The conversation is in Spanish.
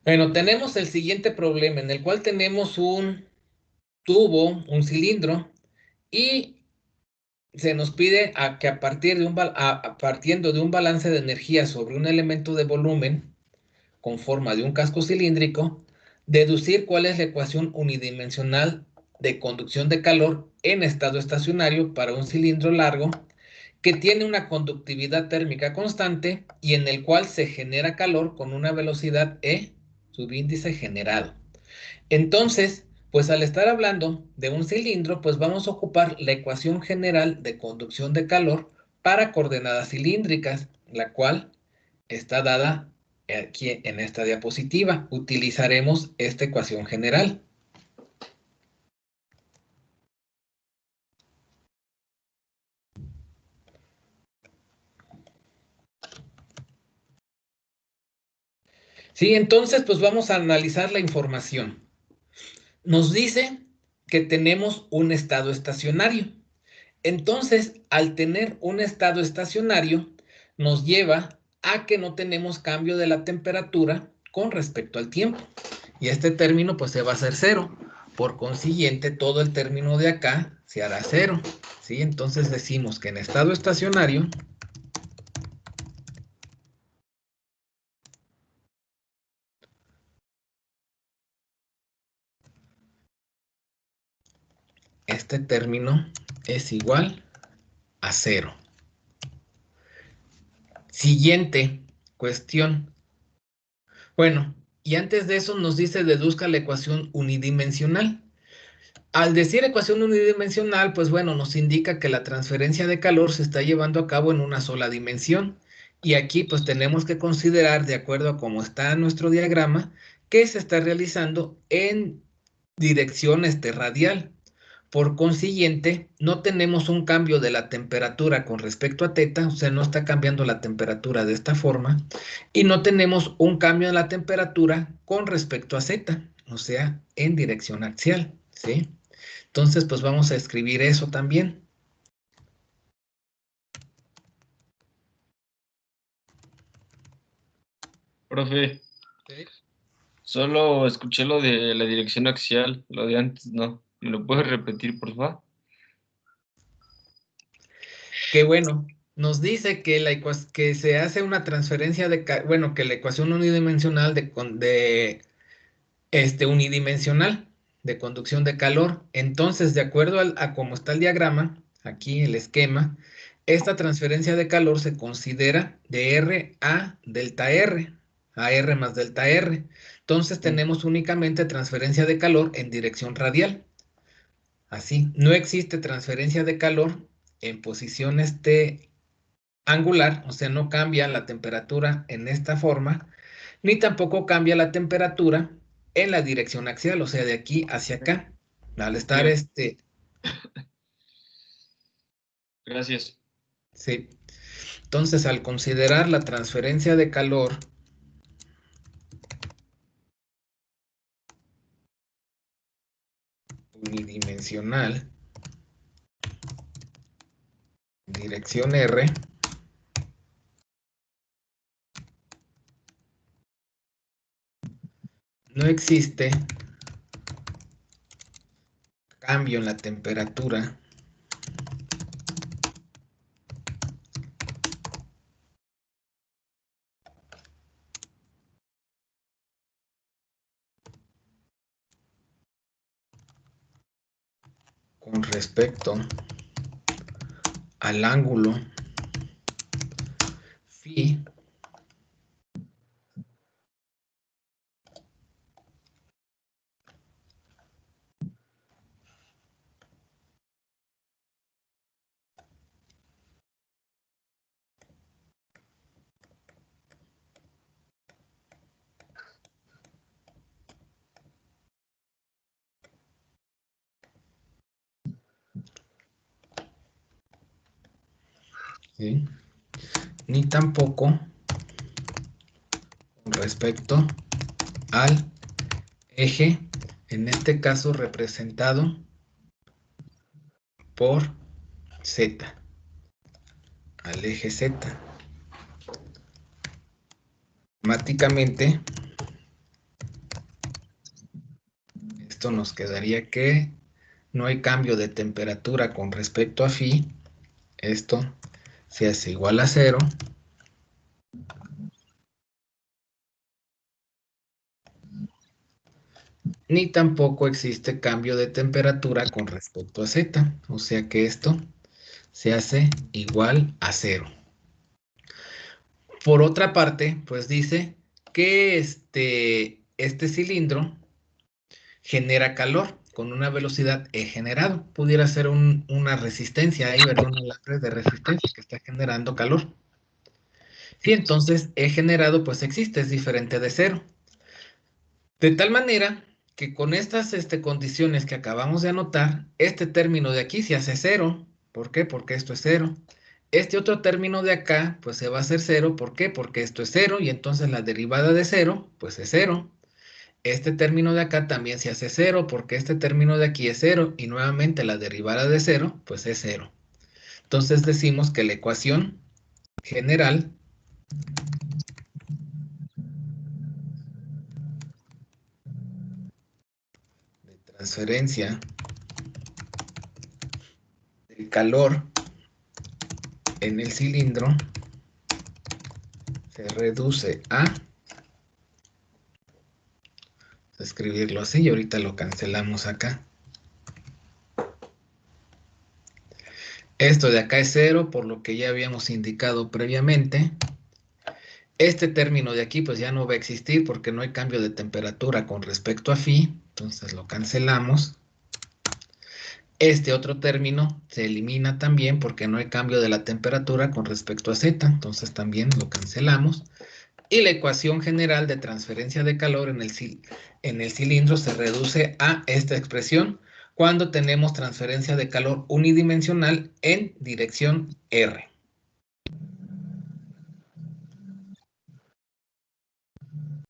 Bueno, tenemos el siguiente problema en el cual tenemos un tubo, un cilindro, y se nos pide que a partir de partiendo de un balance de energía sobre un elemento de volumen con forma de un casco cilíndrico, deducir cuál es la ecuación unidimensional de conducción de calor en estado estacionario para un cilindro largo que tiene una conductividad térmica constante y en el cual se genera calor con una velocidad E, subíndice generado. Entonces, pues al estar hablando de un cilindro, pues vamos a ocupar la ecuación general de conducción de calor para coordenadas cilíndricas, la cual está dada aquí en esta diapositiva. Utilizaremos esta ecuación general. Sí, entonces pues vamos a analizar la información. Nos dice que tenemos un estado estacionario. Entonces, al tener un estado estacionario, nos lleva a que no tenemos cambio de la temperatura con respecto al tiempo. Y este término pues se va a hacer cero. Por consiguiente, todo el término de acá se hará cero. ¿Sí? Entonces decimos que en estado estacionario, este término es igual a cero. Siguiente cuestión. Bueno, y antes de eso nos dice deduzca la ecuación unidimensional. Al decir ecuación unidimensional, pues bueno, nos indica que la transferencia de calor se está llevando a cabo en una sola dimensión. Y aquí pues tenemos que considerar, de acuerdo a cómo está nuestro diagrama, que se está realizando en dirección radial. Por consiguiente, no tenemos un cambio de la temperatura con respecto a θ, o sea, no está cambiando la temperatura de esta forma, y no tenemos un cambio en la temperatura con respecto a z, o sea, en dirección axial, ¿sí? Entonces, pues vamos a escribir eso también. Profe, ¿Sí? solo escuché lo de la dirección axial, lo de antes no. ¿Me lo puedes repetir, por favor? Que bueno, nos dice que, que se hace una transferencia bueno, que la ecuación unidimensional unidimensional de conducción de calor. Entonces, de acuerdo a cómo está el diagrama, aquí el esquema, esta transferencia de calor se considera de R a delta R, a R más delta R. Entonces tenemos únicamente transferencia de calor en dirección radial. Así, no existe transferencia de calor en posición angular, o sea, no cambia la temperatura en esta forma, ni tampoco cambia la temperatura en la dirección axial, o sea, de aquí hacia acá. Al estar Ok, gracias. sí. Entonces, al considerar la transferencia de calor unidimensional, dirección R, no existe cambio en la temperatura con respecto al ángulo phi. ¿Sí? Ni tampoco con respecto al eje, en este caso representado por Z, al eje Z. Matemáticamente esto nos quedaría que no hay cambio de temperatura con respecto a phi. Esto se hace igual a 0. Ni tampoco existe cambio de temperatura con respecto a z. O sea que esto se hace igual a 0. Por otra parte, pues dice que este cilindro genera calor con una velocidad E generado. Pudiera ser una resistencia ahí, ¿verdad? Un alambre de resistencia que está generando calor. Y entonces E generado pues existe, es diferente de 0. De tal manera que con estas condiciones que acabamos de anotar, este término de aquí se hace 0. ¿Por qué? Porque esto es 0. Este otro término de acá, pues se va a hacer 0. ¿Por qué? Porque esto es 0 y entonces la derivada de 0, pues es 0. Este término de acá también se hace 0 porque este término de aquí es 0 y nuevamente la derivada de 0, pues es 0. Entonces decimos que la ecuación general de transferencia del calor en el cilindro se reduce a escribirlo así y ahorita lo cancelamos acá. Esto de acá es 0 por lo que ya habíamos indicado previamente. Este término de aquí pues ya no va a existir porque no hay cambio de temperatura con respecto a phi, entonces lo cancelamos. Este otro término se elimina también porque no hay cambio de la temperatura con respecto a z, entonces también lo cancelamos. Y la ecuación general de transferencia de calor en el cilindro se reduce a esta expresión cuando tenemos transferencia de calor unidimensional en dirección R.